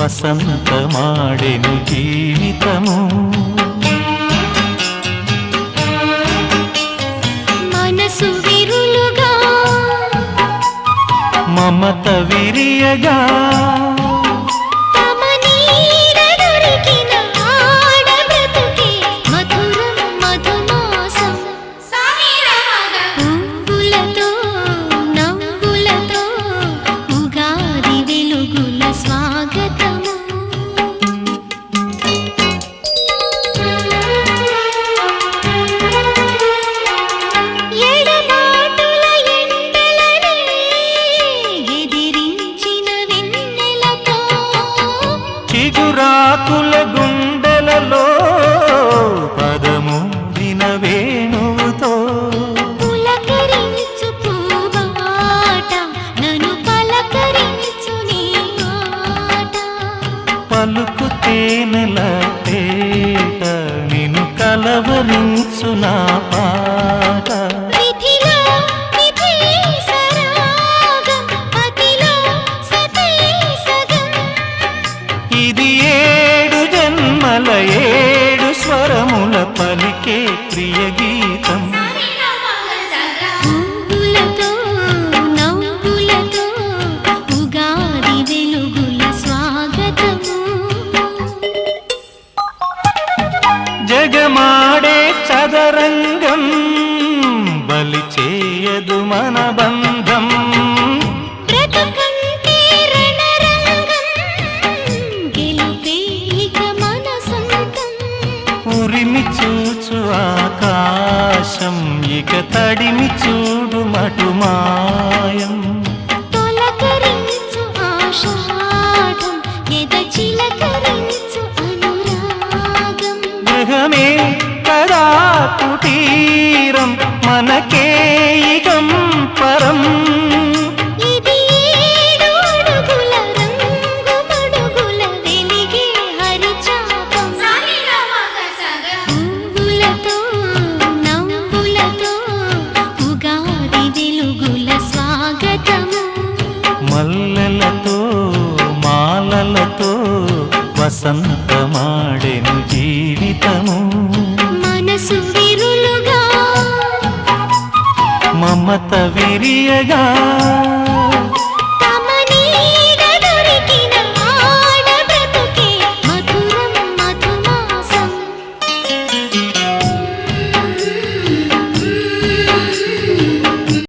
వసంతమాడెను జీవితము మనసు విరులుగా మమత విరియగా చిగురాకుల గుండెలలో పదము విన వేణువుతో పులకరించు పూబాట నన్ను పలకరించు నీ మాట పలుకు తేనెల తేట నిన్ను కలవరించు నా పాట ఇది 7 జన్మల 7 స్వరముల పలికే ప్రియ గీతం పువ్వులతో నవ్వులతో ఉగాది వెలుగుల స్వాగతము జగమాడే చదరంగం బలి చేయదు మన బంధం ఉరిమి చూచు ఆకాశం ఇక తడిమి చూడు మటుమాయం తొలకరించు ఆషాఢం ఎద చిలకరించు అనురాగం గృహమే కదా కుటీరం మనకే ఇగం పరం ఇది 7 అడుగుల రంగు మడుగుల వెలిగే హరిచాపం పువ్వులతో నవ్వులతో ఉగాది వెలుగుల స్వాగతము మల్లెలతో మాలలతో వసంతమాడెను జీవితము మనసు విరులుగా మమత విరియగా